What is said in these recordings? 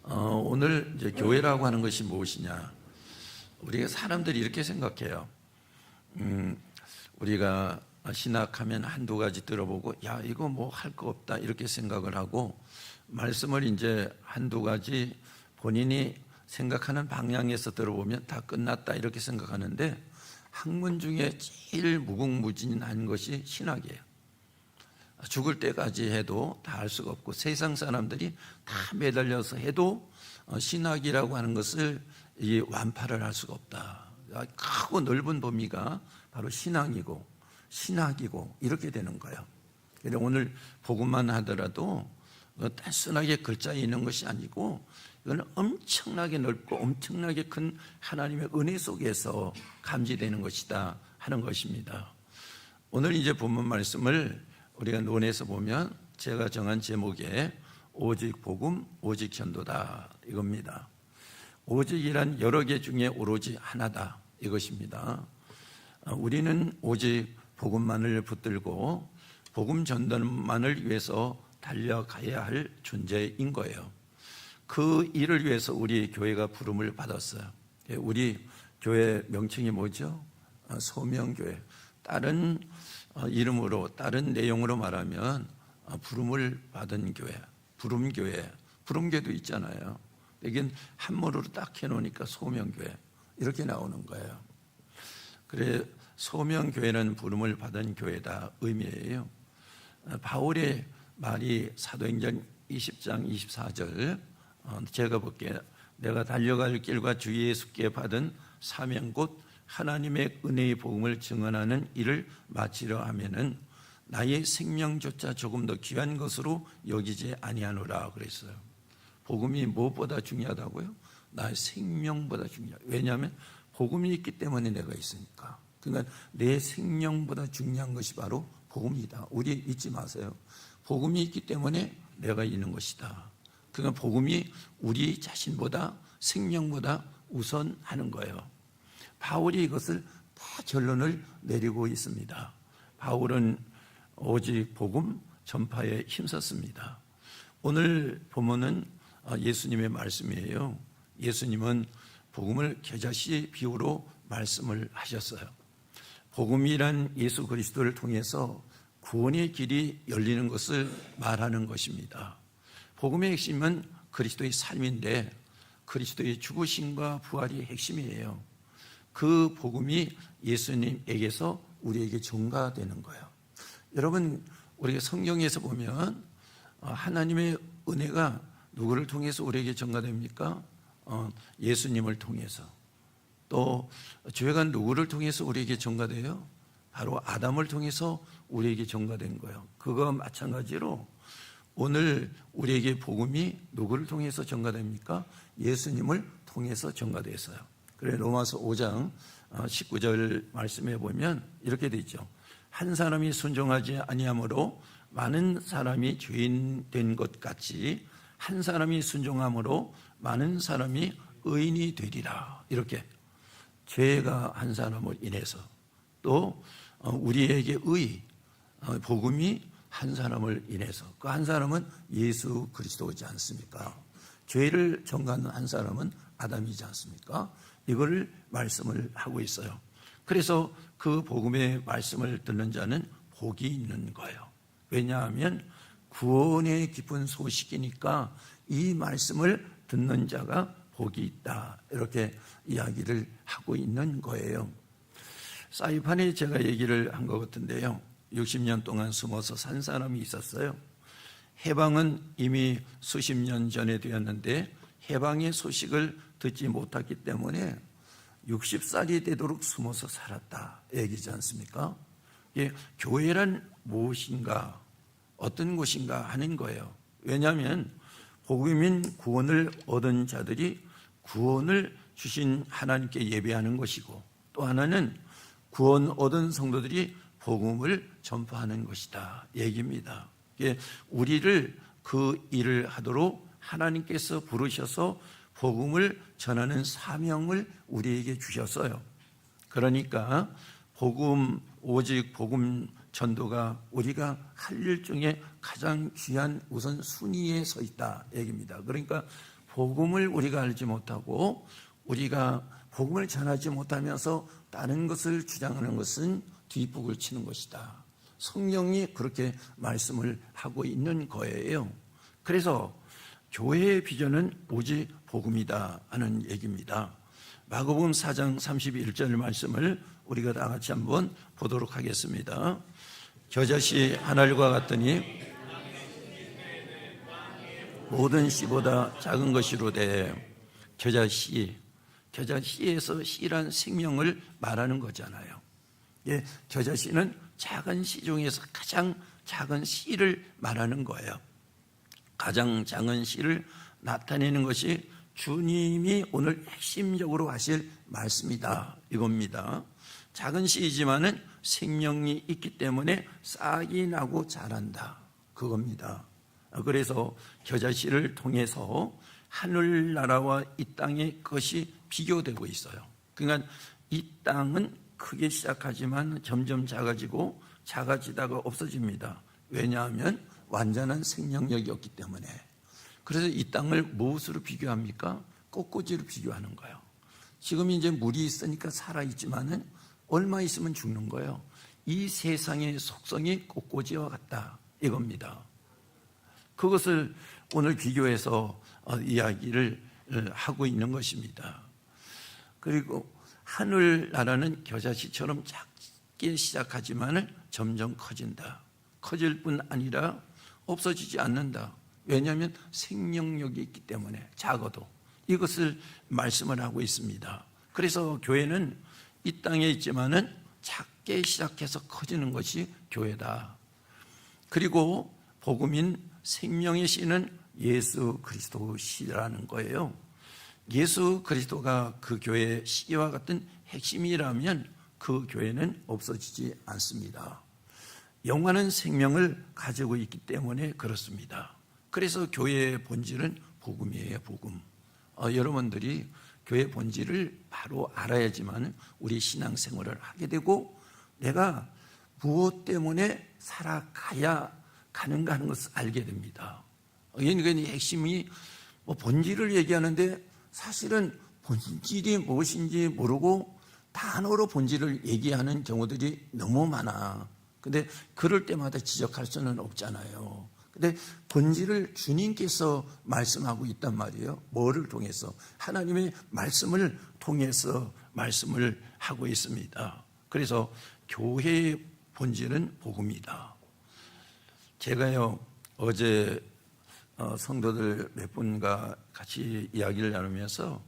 오늘 이제 교회라고 하는 것이 무엇이냐? 우리가 사람들이 이렇게 생각해요. 우리가 신학하면 한두 가지 들어보고, 야, 이거 뭐 할 거 없다, 이렇게 생각을 하고, 말씀을 이제 한두 가지 본인이 생각하는 방향에서 들어보면 다 끝났다, 이렇게 생각하는데, 학문 중에 제일 무궁무진한 것이 신학이에요. 죽을 때까지 해도 다 알 수가 없고, 세상 사람들이 다 매달려서 해도 신학이라고 하는 것을 완파를 할 수가 없다. 크고 넓은 범위가 바로 신앙이고 신학이고 이렇게 되는 거예요. 그래서 오늘 복음만 하더라도 단순하게 글자에 있는 것이 아니고, 이거는 엄청나게 넓고 엄청나게 큰 하나님의 은혜 속에서 감지되는 것이다 하는 것입니다. 오늘 이제 본문 말씀을 우리가 논해서 보면 제가 정한 제목에 오직 복음, 오직 전도다, 이겁니다. 오직이란 여러 개 중에 오로지 하나다, 이것입니다. 우리는 오직 복음만을 붙들고 복음 전도만을 위해서 달려가야 할 존재인 거예요. 그 일을 위해서 우리 교회가 부름을 받았어요. 우리 교회 명칭이 뭐죠? 소명교회. 다른 이름으로, 다른 내용으로 말하면 부름을 받은 교회, 부름교회, 부름교회도 있잖아요. 여긴 한문으로 딱 해놓으니까 소명교회 이렇게 나오는 거예요. 그래, 소명교회는 부름을 받은 교회다 의미예요. 바울의 말이 사도행전 20장 24절, 제가 볼게요. 내가 달려갈 길과 주 예수께 받은 사명 곧 하나님의 은혜의 복음을 증언하는 일을 마치려 하면은 나의 생명조차 조금 더 귀한 것으로 여기지 아니하노라 그랬어요. 복음이 무엇보다 중요하다고요? 나의 생명보다 중요해요. 왜냐하면 복음이 있기 때문에 내가 있으니까. 그러니까 내 생명보다 중요한 것이 바로 복음이다. 우리 잊지 마세요. 복음이 있기 때문에 내가 있는 것이다. 그러니까 복음이 우리 자신보다, 생명보다 우선하는 거예요. 바울이 이것을 다 결론을 내리고 있습니다. 바울은 오직 복음 전파에 힘썼습니다. 오늘 본문은 예수님의 말씀이에요. 예수님은 복음을 겨자씨 비유로 말씀을 하셨어요. 복음이란 예수 그리스도를 통해서 구원의 길이 열리는 것을 말하는 것입니다. 복음의 핵심은 그리스도의 삶인데, 그리스도의 죽으심과 부활이 핵심이에요. 그 복음이 예수님에게서 우리에게 전가되는 거예요. 여러분, 우리가 성경에서 보면 하나님의 은혜가 누구를 통해서 우리에게 전가됩니까? 예수님을 통해서. 또 죄가 누구를 통해서 우리에게 전가돼요? 바로 아담을 통해서 우리에게 전가된 거예요. 그거와 마찬가지로 오늘 우리에게 복음이 누구를 통해서 전가됩니까? 예수님을 통해서 전가됐어요. 그래, 로마서 5장 19절 말씀에 보면 이렇게 되어 있죠. 한 사람이 순종하지 아니함으로 많은 사람이 죄인 된 것 같이 한 사람이 순종함으로 많은 사람이 의인이 되리라. 이렇게 죄가 한 사람을 인해서, 또 우리에게 복음이 한 사람을 인해서, 그 한 사람은 예수 그리스도이지 않습니까? 죄를 전가하는 한 사람은 아담이지 않습니까? 이거를 말씀을 하고 있어요. 그래서 그 복음의 말씀을 듣는 자는 복이 있는 거예요. 왜냐하면 구원의 기쁜 소식이니까 이 말씀을 듣는 자가 복이 있다, 이렇게 이야기를 하고 있는 거예요. 사이판에 제가 얘기를 한 것 같은데요, 60년 동안 숨어서 산 사람이 있었어요. 해방은 이미 수십 년 전에 되었는데 해방의 소식을 듣지 못했기 때문에 60살이 되도록 숨어서 살았다, 얘기지 않습니까? 교회란 무엇인가, 어떤 곳인가 하는 거예요. 왜냐하면 복음인 구원을 얻은 자들이 구원을 주신 하나님께 예배하는 것이고, 또 하나는 구원 얻은 성도들이 복음을 전파하는 것이다, 얘기입니다. 우리를 그 일을 하도록 하나님께서 부르셔서 복음을 전하는 사명을 우리에게 주셨어요. 그러니까 오직 복음 전도가 우리가 할 일 중에 가장 귀한 우선 순위에 서 있다, 얘기입니다. 그러니까 복음을 우리가 알지 못하고 우리가 복음을 전하지 못하면서 다른 것을 주장하는 것은 뒷북을 치는 것이다. 성령이 그렇게 말씀을 하고 있는 거예요. 그래서 교회의 비전은 오직 복음이다 하는 얘기입니다. 마가복음 4장 31절 말씀을 우리가 다 같이 한번 보도록 하겠습니다. 겨자씨 하늘과 같더니 모든 씨보다 작은 것이로되. 겨자씨에서 씨란 생명을 말하는 거잖아요. 예, 겨자씨는 작은 씨 중에서 가장 작은 씨를 말하는 거예요. 가장 작은 씨를 나타내는 것이 주님이 오늘 핵심적으로 하실 말씀이다 이겁니다. 작은 씨이지만은 생명이 있기 때문에 싹이 나고 자란다 그겁니다. 그래서 겨자씨를 통해서 하늘나라와 이 땅의 것이 비교되고 있어요. 그러니까 이 땅은 크게 시작하지만 점점 작아지다가 없어집니다. 왜냐하면 완전한 생명력이 없기 때문에. 그래서 이 땅을 무엇으로 비교합니까? 꽃꽂이로 비교하는 거예요. 지금 이제 물이 있으니까 살아있지만은 얼마 있으면 죽는 거예요. 이 세상의 속성이 꽃꽂이와 같다 이겁니다. 그것을 오늘 비교해서 이야기를 하고 있는 것입니다. 그리고 하늘나라는 겨자씨처럼 작게 시작하지만 점점 커진다. 커질 뿐 아니라 없어지지 않는다. 왜냐하면 생명력이 있기 때문에 작아도 이것을 말씀을 하고 있습니다. 그래서 교회는 이 땅에 있지만은 작게 시작해서 커지는 것이 교회다. 그리고 복음인 생명의 씨는 예수 그리스도 씨라는 거예요. 예수 그리스도가 그 교회의 씨와 같은 핵심이라면 그 교회는 없어지지 않습니다. 영원한 생명을 가지고 있기 때문에 그렇습니다. 그래서 교회의 본질은 복음이에요. 복음. 여러분들이 교회 본질을 바로 알아야지만 우리 신앙생활을 하게 되고 내가 무엇 때문에 살아가야 가는가 하는 것을 알게 됩니다. 그러니까 핵심이 본질을 얘기하는데 사실은 본질이 무엇인지 모르고 단어로 본질을 얘기하는 경우들이 너무 많아. 근데 그럴 때마다 지적할 수는 없잖아요. 근데 본질을 주님께서 말씀하고 있단 말이에요. 뭐를 통해서? 하나님의 말씀을 통해서 말씀을 하고 있습니다. 그래서 교회의 본질은 복음이다. 제가요 어제 성도들 몇 분과 같이 이야기를 나누면서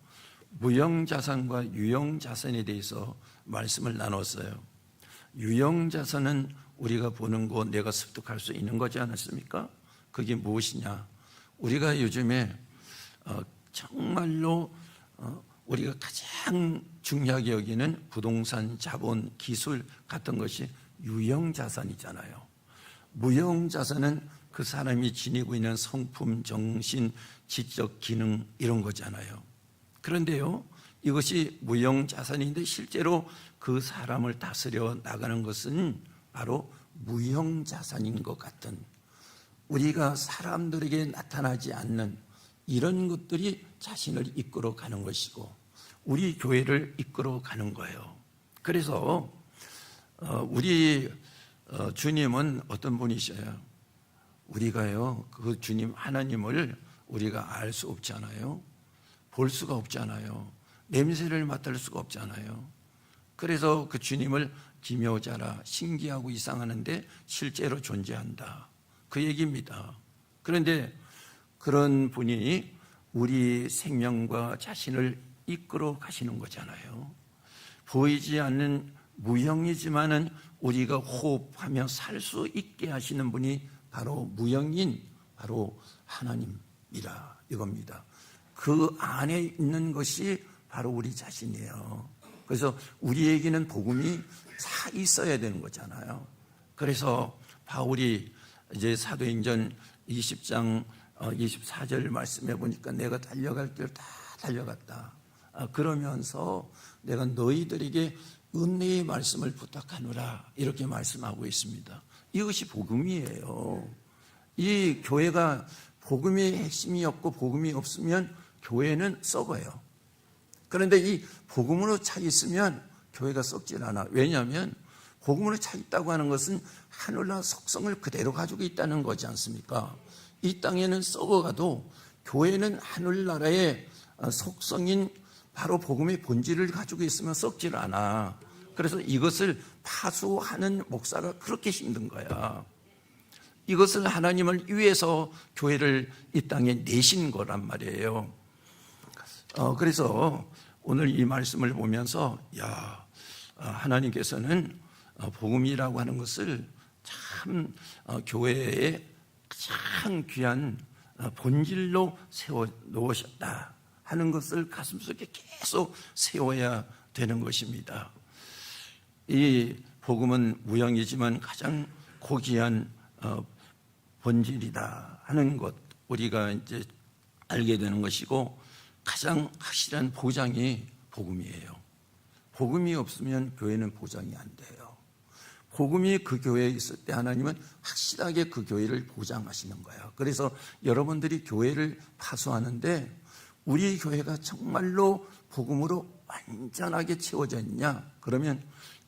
무형자산과 유형자산에 대해서 말씀을 나눴어요. 유형자산은 우리가 보는 거 내가 습득할 수 있는 거지 않았습니까? 그게 무엇이냐? 우리가 요즘에 정말로 우리가 가장 중요하게 여기는 부동산, 자본, 기술 같은 것이 유형자산이잖아요. 무형자산은 그 사람이 지니고 있는 성품, 정신, 지적 기능 이런 거잖아요. 그런데요, 이것이 무형자산인데 실제로 그 사람을 다스려 나가는 것은 바로 무형자산인 것 같은, 우리가 사람들에게 나타나지 않는 이런 것들이 자신을 이끌어 가는 것이고 우리 교회를 이끌어 가는 거예요. 그래서 우리 주님은 어떤 분이셔요? 우리가요 그 주님 하나님을 우리가 알 수 없잖아요. 볼 수가 없잖아요. 냄새를 맡을 수가 없잖아요. 그래서 그 주님을 기묘자라 신기하고 이상하는데 실제로 존재한다 그 얘기입니다. 그런데 그런 분이 우리 생명과 자신을 이끌어 가시는 거잖아요. 보이지 않는 무형이지만은 우리가 호흡하며 살 수 있게 하시는 분이 바로 무형인 바로 하나님이라 이겁니다. 그 안에 있는 것이 바로 우리 자신이에요. 그래서 우리에게는 복음이 다 있어야 되는 거잖아요. 그래서 바울이 이제 사도행전 20장 24절 말씀해 보니까 내가 달려갈 길 다 달려갔다. 그러면서 내가 너희들에게 은혜의 말씀을 부탁하노라 이렇게 말씀하고 있습니다. 이것이 복음이에요. 이 교회가 복음의 핵심이 없고 복음이 없으면 교회는 썩어요. 그런데 이 복음으로 차 있으면 교회가 썩질 않아. 왜냐하면 복음으로 차 있다고 하는 것은 하늘나라 속성을 그대로 가지고 있다는 거지 않습니까? 이 땅에는 썩어가도 교회는 하늘나라의 속성인 바로 복음의 본질을 가지고 있으면 썩질 않아. 그래서 이것을 파수하는 목사가 그렇게 힘든 거야. 이것을 하나님을 위해서 교회를 이 땅에 내신 거란 말이에요. 그래서 오늘 이 말씀을 보면서 하나님께서는 복음이라고 하는 것을 참 교회의 가장 귀한 본질로 세워 놓으셨다 하는 것을 가슴속에 계속 세워야 되는 것입니다. 이 복음은 무형이지만 가장 고귀한 본질이다 하는 것, 우리가 이제 알게 되는 것이고, 가장 확실한 보장이 복음이에요. 복음이 없으면 교회는 보장이 안 돼요. 복음이 그 교회에 있을 때 하나님은 확실하게 그 교회를 보장하시는 거예요. 그래서 여러분들이 교회를 파수하는데 우리 교회가 정말로 복음으로 완전하게 채워져 있냐? 그러면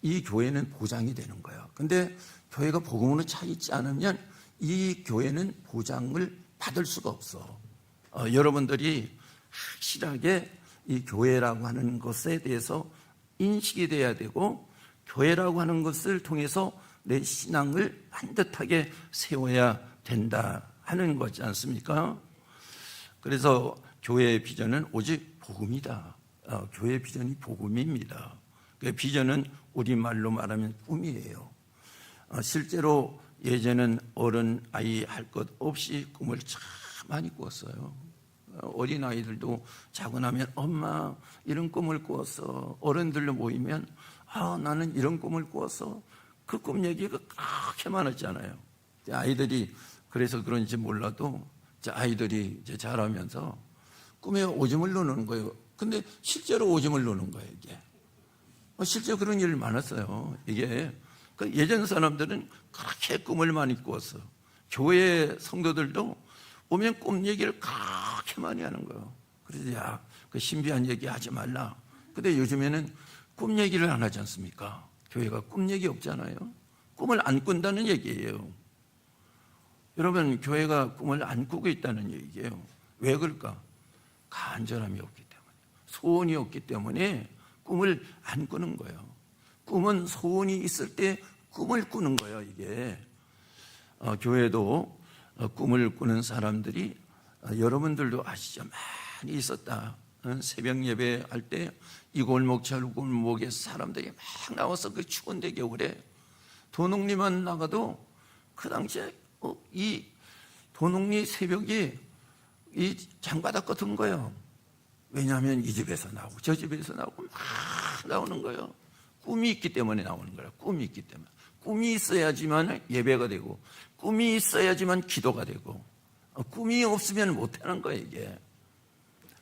이 교회는 보장이 되는 거예요. 근데 교회가 복음으로 차 있지 않으면 이 교회는 보장을 받을 수가 없어. 여러분들이 확실하게 이 교회라고 하는 것에 대해서 인식이 돼야 되고, 교회라고 하는 것을 통해서 내 신앙을 반듯하게 세워야 된다 하는 거지 않습니까? 그래서 교회의 비전은 오직 복음이다. 교회의 비전이 복음입니다. 그 비전은 우리말로 말하면 꿈이에요. 실제로 예전엔 어른 아이 할 것 없이 꿈을 참 많이 꾸었어요. 어린 아이들도 자고 나면 엄마 이런 꿈을 꾸었어. 어른들로 모이면 나는 이런 꿈을 꾸었어. 그 꿈 얘기가 그렇게 많았잖아요. 아이들이 그래서 그런지 몰라도 아이들이 이제 자라면서 꿈에 오줌을 누는 거예요. 근데 실제로 오줌을 누는 거예요, 이게. 실제 그런 일 많았어요. 이게 예전 사람들은 그렇게 꿈을 많이 꾸었어. 교회 성도들도 오면 꿈 얘기를 그렇게 많이 하는 거예요. 그래서 그 신비한 얘기 하지 말라. 근데 요즘에는 꿈 얘기를 안 하지 않습니까? 교회가 꿈 얘기 없잖아요. 꿈을 안 꾼다는 얘기예요. 여러분, 교회가 꿈을 안 꾸고 있다는 얘기예요. 왜 그럴까? 간절함이 없기 때문에, 소원이 없기 때문에 꿈을 안 꾸는 거예요. 꿈은 소원이 있을 때 꿈을 꾸는 거예요, 이게. 교회도 꿈을 꾸는 사람들이 여러분들도 아시죠? 많이 있었다. 새벽 예배 할 때 이 골목 저 골목에서 사람들이 막 나와서 그 추운데 겨울에 도농리만 나가도 그 당시에 이 도농리 새벽이 이 장바닥 같은 거예요. 왜냐하면 이 집에서 나오고 저 집에서 나오고 막 나오는 거예요. 꿈이 있기 때문에 나오는 거예요. 꿈이 있기 때문에. 꿈이 있어야지만 예배가 되고, 꿈이 있어야지만 기도가 되고, 꿈이 없으면 못하는 거예요, 이게.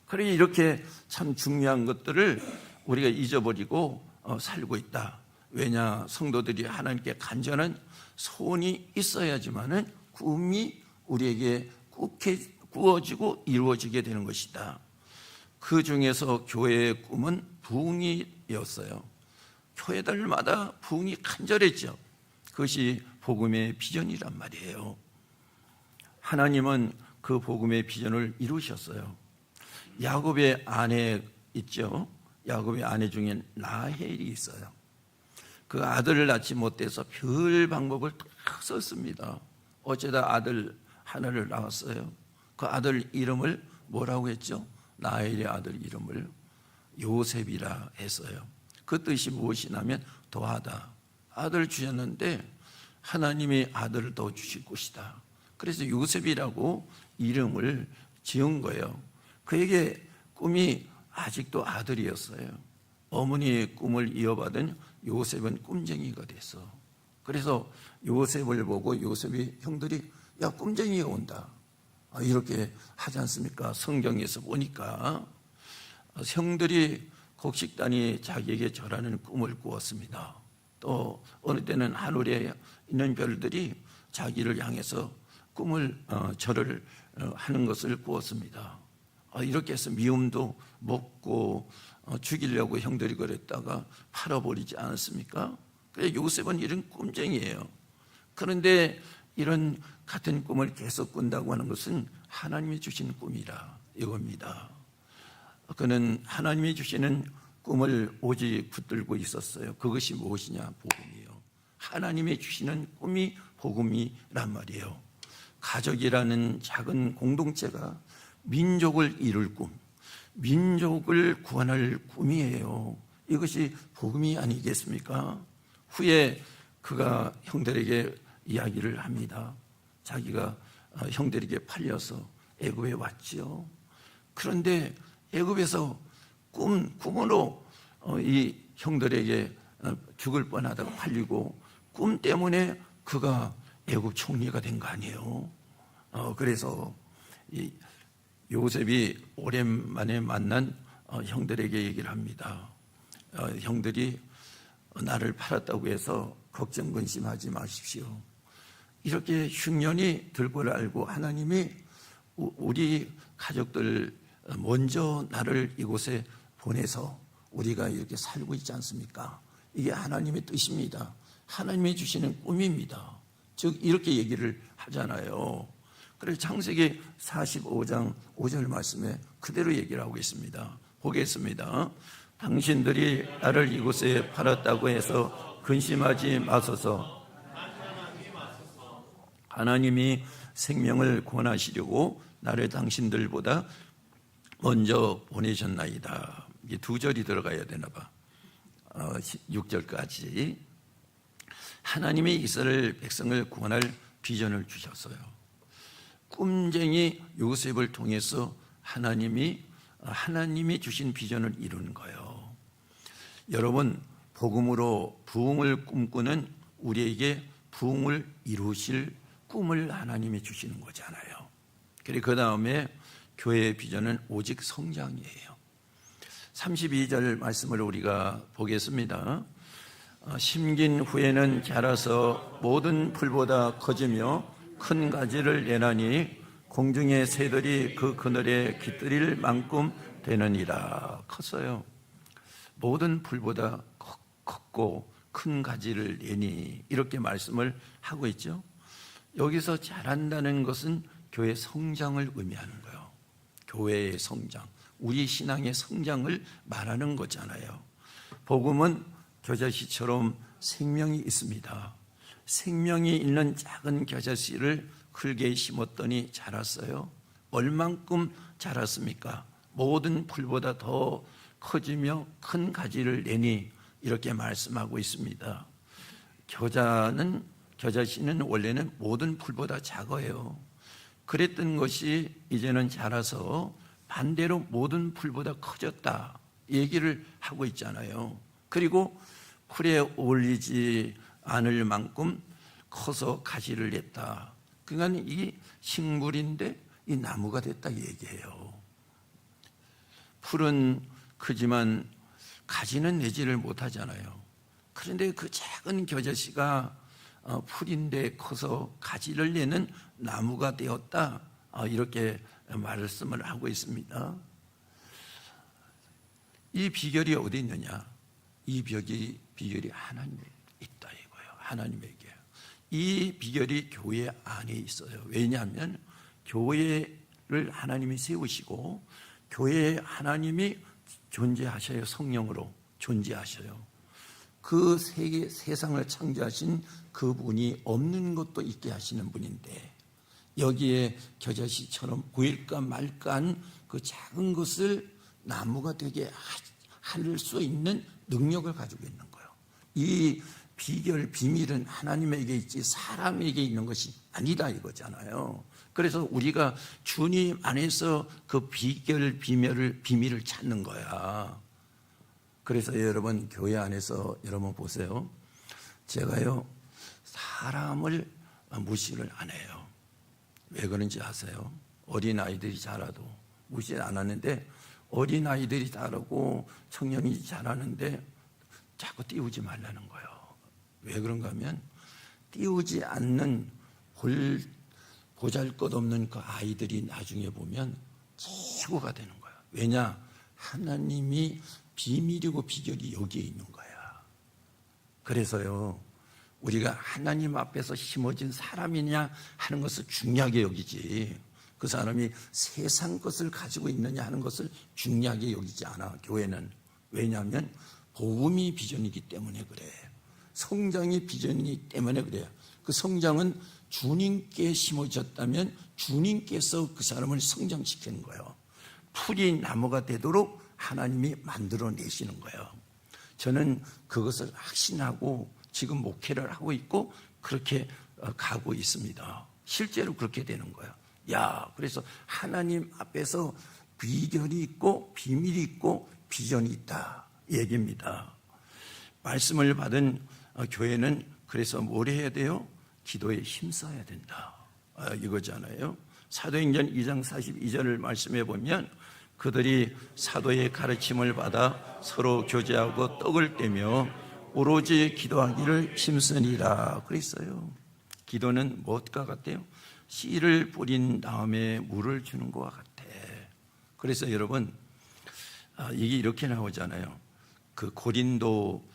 그러니 이렇게 참 중요한 것들을 우리가 잊어버리고 살고 있다. 왜냐? 성도들이 하나님께 간절한 소원이 있어야지만은 꿈이 우리에게 꾸어지고 이루어지게 되는 것이다. 그 중에서 교회의 꿈은 부흥이었어요. 교회들마다 부흥이 간절했죠. 그것이 복음의 비전이란 말이에요. 하나님은 그 복음의 비전을 이루셨어요. 야곱의 아내 있죠. 야곱의 아내 중에 라헬이 있어요. 그 아들을 낳지 못해서 별 방법을 다 썼습니다. 어쩌다 아들 하나를 낳았어요. 그 아들 이름을 뭐라고 했죠? 라헬의 아들 이름을 요셉이라 했어요. 그 뜻이 무엇이냐면 더하다. 아들 주셨는데 하나님이 아들을 더 주실 것이다. 그래서 요셉이라고 이름을 지은 거예요. 그에게 꿈이 아직도 아들이었어요. 어머니의 꿈을 이어받은 요셉은 꿈쟁이가 됐어. 그래서 요셉을 보고 요셉이 형들이 꿈쟁이가 온다 이렇게 하지 않습니까? 성경에서 보니까 형들이 곡식단이 자기에게 절하는 꿈을 꾸었습니다. 또 어느 때는 하늘에 있는 별들이 자기를 향해서 절을 하는 것을 꾸었습니다. 이렇게 해서 미움도 먹고 죽이려고 형들이 그랬다가 팔아버리지 않았습니까? 그래 요셉은 이런 꿈쟁이에요. 그런데 이런 같은 꿈을 계속 꾼다고 하는 것은 하나님이 주신 꿈이라 이겁니다. 그는 하나님이 주시는 꿈을 오직 붙들고 있었어요. 그것이 무엇이냐? 복음이에요. 하나님이 주시는 꿈이 복음이란 말이에요. 가족이라는 작은 공동체가 민족을 이룰 꿈, 민족을 구원할 꿈이에요. 이것이 복음이 아니겠습니까? 후에 그가 형들에게 이야기를 합니다. 자기가 형들에게 팔려서 애굽에 왔지요. 그런데 애굽에서 꿈으로 이 형들에게 죽을 뻔하다가 팔리고 꿈 때문에 그가 애굽 총리가 된 거 아니에요. 그래서 이 요셉이 오랜만에 만난 형들에게 얘기를 합니다. 형들이 나를 팔았다고 해서 걱정 근심하지 마십시오. 이렇게 흉년이 들 걸 알고 하나님이 우리 가족들 먼저 나를 이곳에 보내서 우리가 이렇게 살고 있지 않습니까? 이게 하나님의 뜻입니다. 하나님이 주시는 꿈입니다. 즉 이렇게 얘기를 하잖아요. 그래서 창세기 45장 5절 말씀에 그대로 얘기를 하고 있습니다. 보겠습니다. 당신들이 나를 이곳에 팔았다고 해서 근심하지 마소서. 하나님이 생명을 구원하시려고 나를 당신들보다 먼저 보내셨나이다. 이게 두 절이 들어가야 되나 봐. 6절까지. 하나님이 이스라엘 백성을 구원할 비전을 주셨어요. 꿈쟁이 요셉을 통해서 하나님이 주신 비전을 이루는 거예요. 여러분, 복음으로 부흥을 꿈꾸는 우리에게 부흥을 이루실 꿈을 하나님이 주시는 거잖아요. 그리고 그 다음에 교회의 비전은 오직 성장이에요. 32절 말씀을 우리가 보겠습니다. 심긴 후에는 자라서 모든 풀보다 커지며 큰 가지를 내나니 공중의 새들이 그 그늘에 깃들일 만큼 되느니라. 컸어요. 모든 풀보다 컸고 큰 가지를 내니 이렇게 말씀을 하고 있죠. 여기서 자란다는 것은 교회 성장을 의미하는 거예요. 교회의 성장, 우리 신앙의 성장을 말하는 거잖아요. 복음은 겨자씨처럼 생명이 있습니다. 생명이 있는 작은 겨자씨를 흙에 심었더니 자랐어요. 얼만큼 자랐습니까? 모든 풀보다 더 커지며 큰 가지를 내니 이렇게 말씀하고 있습니다. 겨자씨는 원래는 모든 풀보다 작아요. 그랬던 것이 이제는 자라서 반대로 모든 풀보다 커졌다 얘기를 하고 있잖아요. 그리고 풀에 어울리지 않을 만큼 커서 가지를 냈다. 그러니까 이 식물인데 이 나무가 됐다 얘기해요. 풀은 크지만 가지는 내지를 못하잖아요. 그런데 그 작은 겨자씨가 풀인데 커서 가지를 내는 나무가 되었다. 이렇게 말씀을 하고 있습니다. 이 비결이 어디 있느냐? 이 비결이 하나님에 있다 이거예요. 하나님에게. 이 비결이 교회 안에 있어요. 왜냐하면 교회를 하나님이 세우시고 교회에 하나님이 존재하셔요. 성령으로 존재하셔요. 그 세상을 창조하신 그분이 없는 것도 있게 하시는 분인데 여기에 겨자씨처럼 보일까 말까한 그 작은 것을 나무가 되게 할 수 있는 능력을 가지고 있는 거예요. 이 비밀은 하나님에게 있지 사람에게 있는 것이 아니다 이거잖아요. 그래서 우리가 주님 안에서 그 비밀을 찾는 거야. 그래서 여러분 교회 안에서 여러분 보세요. 제가요 사람을 무시를 안 해요. 왜 그런지 아세요? 어린아이들이 자라도 무시 안 하는데 어린아이들이 자라고 청년이 자라는데 자꾸 띄우지 말라는 거예요. 왜 그런가 하면 띄우지 않는 보잘것없는 그 아이들이 나중에 보면 최고가 되는 왜냐? 하나님이 비밀이고 비결이 여기에 있는 거야. 그래서요, 우리가 하나님 앞에서 심어진 사람이냐 하는 것을 중요하게 여기지, 그 사람이 세상 것을 가지고 있느냐 하는 것을 중요하게 여기지 않아, 교회는. 왜냐하면 복음이 비전이기 때문에 그래. 성장이 비전이기 때문에 그래요. 그 성장은 주님께 심어졌다면 주님께서 그 사람을 성장시키는 거예요. 풀이 나무가 되도록 하나님이 만들어내시는 거예요. 저는 그것을 확신하고 지금 목회를 하고 있고 그렇게 가고 있습니다. 실제로 그렇게 되는 거예요. 그래서 하나님 앞에서 비결이 있고 비밀이 있고 비전이 있다, 이 얘기입니다. 말씀을 받은 교회는 그래서 뭘 해야 돼요? 기도에 힘써야 된다, 이거잖아요. 사도행전 2장 42절을 말씀해 보면 그들이 사도의 가르침을 받아 서로 교제하고 떡을 떼며 오로지 기도하기를 힘쓰니라 그랬어요. 기도는 무엇과 같아요? 씨를 뿌린 다음에 물을 주는 것과 같아. 그래서 여러분, 이게 이렇게 나오잖아요. 그 고린도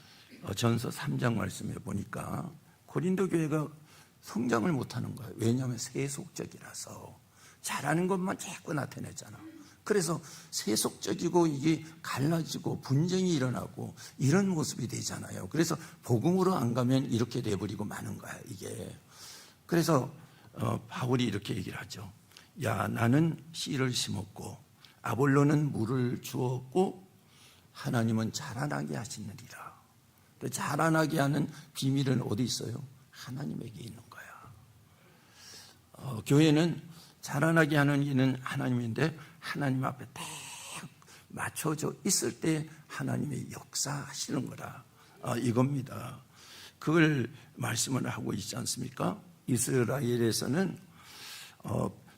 전서 3장 말씀해 보니까 고린도 교회가 성장을 못하는 거예요. 왜냐하면 세속적이라서 잘하는 것만 자꾸 나타내잖아. 그래서 세속적이고 이게 갈라지고 분쟁이 일어나고 이런 모습이 되잖아요. 그래서 복음으로 안 가면 이렇게 돼버리고 마는 거야, 이게. 그래서 바울이 이렇게 얘기를 하죠. 나는 씨를 심었고 아볼로는 물을 주었고 하나님은 자라나게 하시느니라. 자라나게 하는 비밀은 어디 있어요? 하나님에게 있는 거야. 교회는 자라나게 하는 이는 하나님인데 하나님 앞에 딱 맞춰져 있을 때 하나님의 역사하시는 거라, 이겁니다. 그걸 말씀을 하고 있지 않습니까? 이스라엘에서는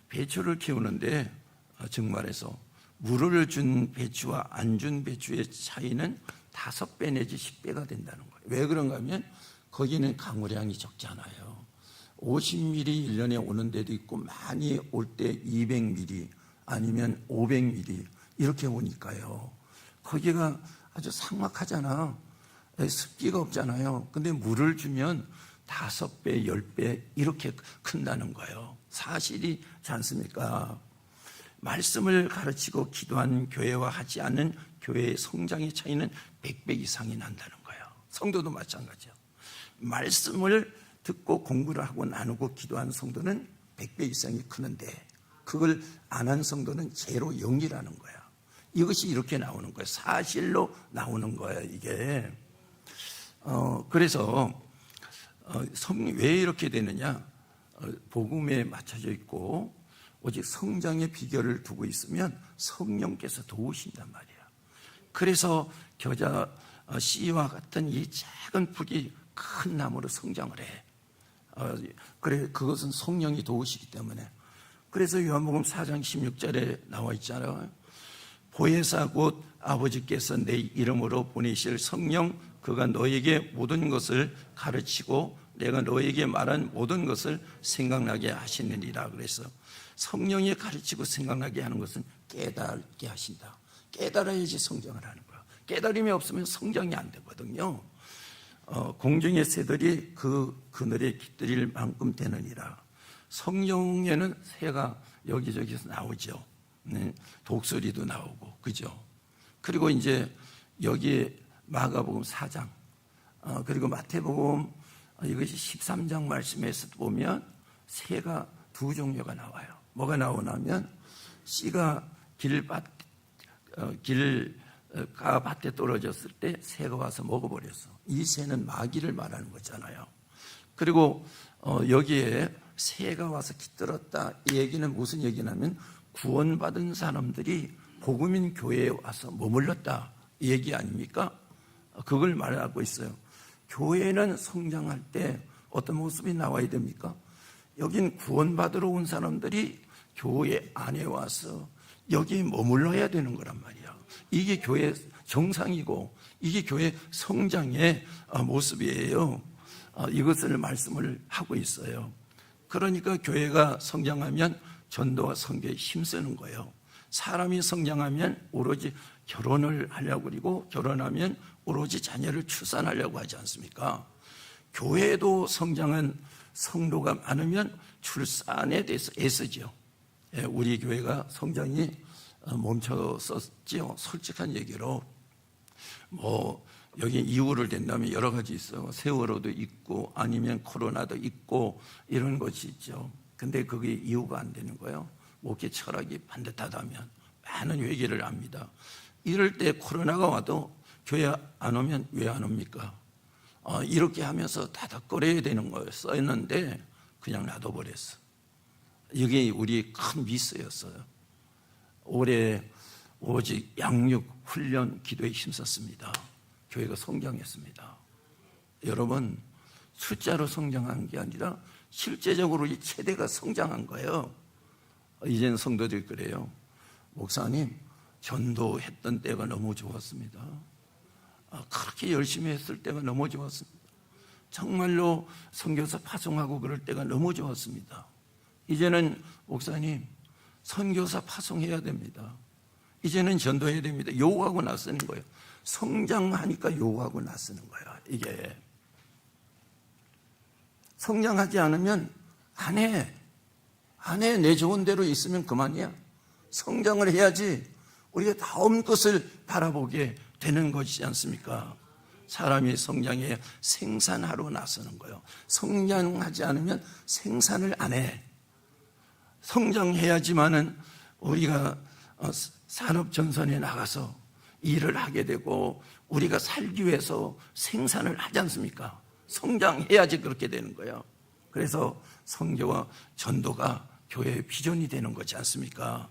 배추를 키우는데 정말해서 물을 준 배추와 안 준 배추의 차이는 5배 내지 10배가 된다는 거예요. 왜 그런가 하면 거기는 강우량이 적잖아요. 50mm 1년에 오는 데도 있고 많이 올 때 200mm 아니면 500mm 이렇게 오니까요. 거기가 아주 삭막하잖아. 습기가 없잖아요. 근데 물을 주면 5배, 10배 이렇게 큰다는 거예요. 사실이지 않습니까? 말씀을 가르치고 기도하는 교회와 하지 않는 교회의 성장의 차이는 100배 이상이 난다는 거예요. 성도도 마찬가지예요. 말씀을 듣고 공부를 하고 나누고 기도하는 성도는 100배 이상이 크는데 그걸 안 한 성도는 제로 0이라는 거야. 이것이 이렇게 나오는 거예요. 사실로 나오는 거예요, 이게. 그래서 왜 이렇게 되느냐? 복음에 맞춰져 있고 오직 성장의 비결을 두고 있으면 성령께서 도우신단 말이야. 그래서 겨자 씨와 같은 이 작은 풀이 큰 나무로 성장을 해. 그래, 그것은 성령이 도우시기 때문에. 그래서 요한복음 4장 16절에 나와 있잖아요. 보혜사 곧 아버지께서 내 이름으로 보내실 성령, 그가 너에게 모든 것을 가르치고 내가 너에게 말한 모든 것을 생각나게 하시느니라. 그래서 성령이 가르치고 생각나게 하는 것은 깨닫게 하신다. 깨달아야지 성장을 하는 거야. 깨달음이 없으면 성장이 안 되거든요. 공중의 새들이 그 그늘에 깃들일 만큼 되느니라. 성령에는 새가 여기저기서 나오죠. 독수리도 나오고, 그죠? 그리고 이제 여기에 마가복음 4장, 그리고 마태복음 이것이 13장 말씀에서 보면 새가 두 종류가 나와요. 뭐가 나오냐면 씨가 길가 밭에 떨어졌을 때 새가 와서 먹어버렸어. 이 새는 마귀를 말하는 거잖아요. 그리고 여기에 새가 와서 깃들었다, 이 얘기는 무슨 얘기냐면 구원받은 사람들이 복음인 교회에 와서 머물렀다, 이 얘기 아닙니까? 그걸 말하고 있어요. 교회는 성장할 때 어떤 모습이 나와야 됩니까? 여긴 구원받으러 온 사람들이 교회 안에 와서 여기 머물러야 되는 거란 말이야. 이게 교회 정상이고 이게 교회 성장의 모습이에요. 이것을 말씀을 하고 있어요. 그러니까 교회가 성장하면 전도와 선교에 힘쓰는 거예요. 사람이 성장하면 오로지 결혼을 하려고 그리고 결혼하면 오로지 자녀를 출산하려고 하지 않습니까? 교회도 성장한 성도가 많으면 출산에 대해서 애쓰죠. 우리 교회가 성장이 멈춰섰지요. 솔직한 얘기로 여기 이유를 댄다면 여러 가지 있어요. 세월호도 있고 아니면 코로나도 있고 이런 것이 있죠. 근데 그게 이유가 안 되는 거예요. 목회 철학이 반듯하다면 많은 회개를 합니다. 이럴 때 코로나가 와도 교회 안 오면 왜 안 옵니까? 이렇게 하면서 다닥거려야 되는 거예요. 써있는데 그냥 놔둬버렸어. 이게 우리 큰 미스였어요. 올해 오직 양육, 훈련, 기도에 힘썼습니다. 교회가 성장했습니다. 여러분, 숫자로 성장한 게 아니라 실제적으로 이 세대가 성장한 거예요. 이제는 성도들이 그래요. 목사님, 전도했던 때가 너무 좋았습니다. 그렇게 열심히 했을 때가 너무 좋았습니다. 정말로 선교사 파송하고 그럴 때가 너무 좋았습니다. 이제는 목사님, 선교사 파송해야 됩니다. 이제는 전도해야 됩니다. 요구하고 나서는 거예요. 성장하니까 요구하고 나서는 거예요. 이게 성장하지 않으면 안 해. 내 좋은 대로 있으면 그만이야. 성장을 해야지 우리가 다음 것을 바라보게 되는 것이지 않습니까? 사람이 성장해야 생산하러 나서는 거예요. 성장하지 않으면 생산을 안 해. 성장해야지만은 우리가 산업 전선에 나가서 일을 하게 되고 우리가 살기 위해서 생산을 하지 않습니까? 성장해야지 그렇게 되는 거예요. 그래서 선교와 전도가 교회의 비전이 되는 거지 않습니까?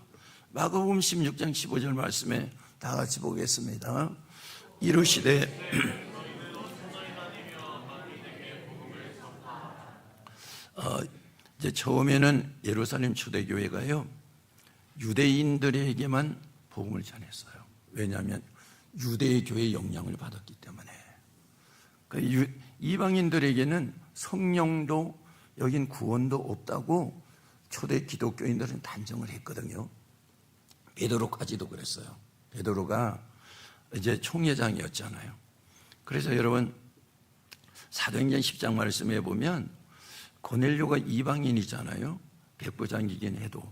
마가복음 16장 15절 말씀에 다 같이 보겠습니다. 이르시되 이제 처음에는 예루살렘 초대교회가요 유대인들에게만 복음을 전했어요. 왜냐하면 유대의 교회의 영향을 받았기 때문에. 이방인들에게는 성령도 여긴 구원도 없다고 초대 기독교인들은 단정을 했거든요. 베드로까지도 그랬어요. 베드로가 이제 총회장이었잖아요. 그래서 여러분 사도행전 10장 말씀에 보면 고넬료가 이방인이잖아요. 백부장이긴 해도.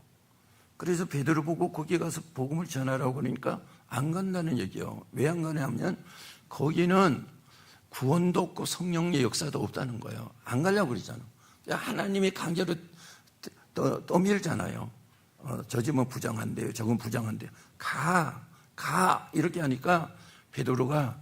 그래서 베드로 보고 거기 가서 복음을 전하라고 그러니까 안 간다는 얘기요. 왜 안 가냐 하면 거기는 구원도 없고 성령의 역사도 없다는 거예요. 안 가려고 그러잖아. 하나님이 강제로 떠밀잖아요. 저 집은 부정한데요. 저건 부정한데요. 가 이렇게 하니까 베드로가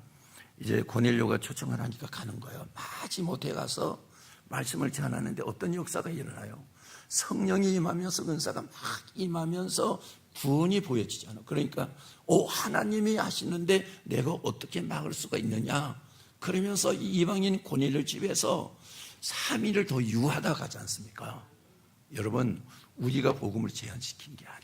이제 고넬료가 초청을 하니까 가는 거예요. 마지못해 가서 말씀을 전하는데 어떤 역사가 일어나요? 성령이 임하면서 은사가 막 임하면서 구원이 보여지잖아요. 그러니까 하나님이 하시는데 내가 어떻게 막을 수가 있느냐? 그러면서 이방인 고넬료 집에서 3일을 더 유하다 가지 않습니까? 여러분, 우리가 복음을 제한시킨 게 아니야.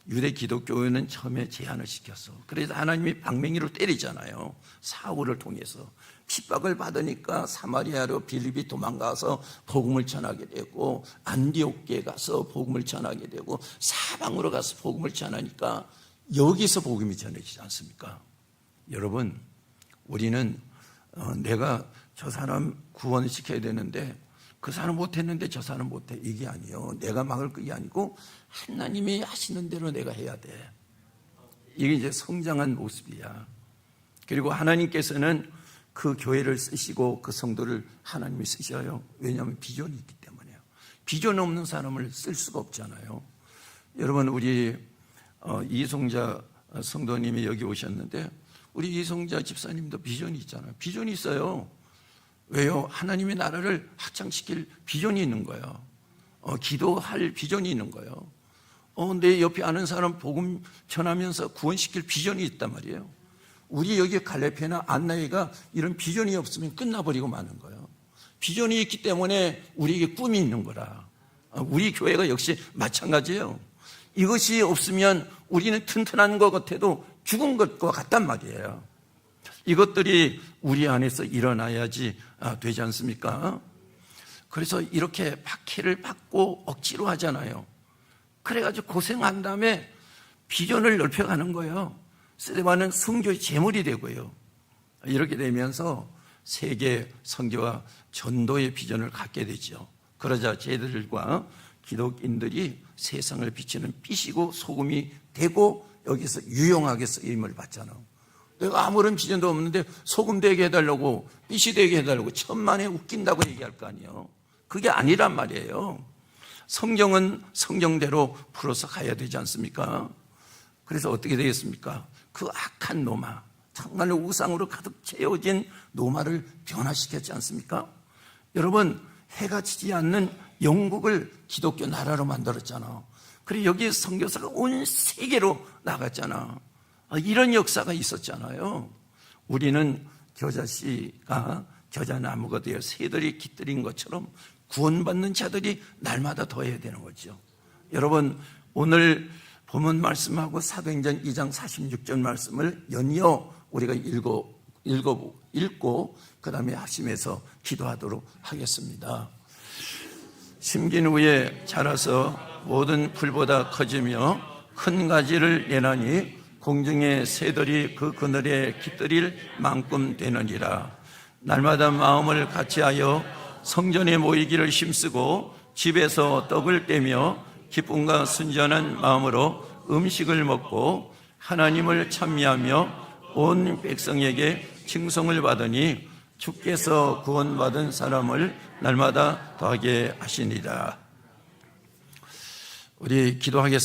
유대 기독교회는 처음에 제한을 시켰어. 그래서 하나님이 방맹이로 때리잖아요. 사울을 통해서 핍박을 받으니까 사마리아로 빌립이 도망가서 복음을 전하게 되고 안디옥에 가서 복음을 전하게 되고 사방으로 가서 복음을 전하니까 여기서 복음이 전해지지 않습니까? 여러분, 우리는 내가 저 사람 구원시켜야 되는데 그 사람 못했는데 저 사람 못해 이게 아니에요. 내가 막을 그게 아니고 하나님이 하시는 대로 내가 해야 돼. 이게 이제 성장한 모습이야. 그리고 하나님께서는 그 교회를 쓰시고 그 성도를 하나님이 쓰셔요. 왜냐하면 비전이 있기 때문에요. 비전 없는 사람을 쓸 수가 없잖아요. 여러분, 우리 이송자 성도님이 여기 오셨는데 우리 이송자 집사님도 비전이 있잖아요. 비전이 있어요. 왜요? 하나님의 나라를 확장시킬 비전이 있는 거예요. 기도할 비전이 있는 거예요. 내 옆에 아는 사람 복음 전하면서 구원시킬 비전이 있단 말이에요. 우리 여기 갈레페나 안나이가 이런 비전이 없으면 끝나버리고 마는 거예요. 비전이 있기 때문에 우리에게 꿈이 있는 거라. 우리 교회가 역시 마찬가지예요. 이것이 없으면 우리는 튼튼한 것 같아도 죽은 것과 같단 말이에요. 이것들이 우리 안에서 일어나야지 되지 않습니까? 그래서 이렇게 박해를 받고 억지로 하잖아요. 그래가지고 고생한 다음에 비전을 넓혀가는 거예요. 스데반은 선교의 제물이 되고요. 이렇게 되면서 세계 선교와 전도의 비전을 갖게 되죠. 그러자 쟤들과 기독인들이 세상을 비치는 빛이고 소금이 되고 여기서 유용하게 쓰임을 받잖아. 내가 아무런 비전도 없는데 소금 되게 해달라고, 빛이 되게 해달라고 천만에 웃긴다고 얘기할 거 아니에요. 그게 아니란 말이에요. 성경은 성경대로 풀어서 가야 되지 않습니까? 그래서 어떻게 되겠습니까? 그 악한 노마, 정말로 우상으로 가득 채워진 노마를 변화시켰지 않습니까? 여러분, 해가 지지 않는 영국을 기독교 나라로 만들었잖아. 그리고 여기 선교사가 온 세계로 나갔잖아. 이런 역사가 있었잖아요. 우리는 겨자씨가 겨자나무가 되어 새들이 깃들인 것처럼 구원받는 자들이 날마다 더해야 되는 거죠. 여러분, 오늘 본문 말씀하고 사도행전 2장 46절 말씀을 연이어 우리가 읽고 그 다음에 하심에서 기도하도록 하겠습니다. 심긴 후에 자라서 모든 풀보다 커지며 큰 가지를 내나니 공중의 새들이 그 그늘에 깃들일 만큼 되느니라. 날마다 마음을 같이하여 성전에 모이기를 힘쓰고 집에서 떡을 떼며 기쁨과 순전한 마음으로 음식을 먹고 하나님을 찬미하며 온 백성에게 칭송을 받으니 주께서 구원받은 사람을 날마다 더하게 하시니라. 우리 기도하겠습니다.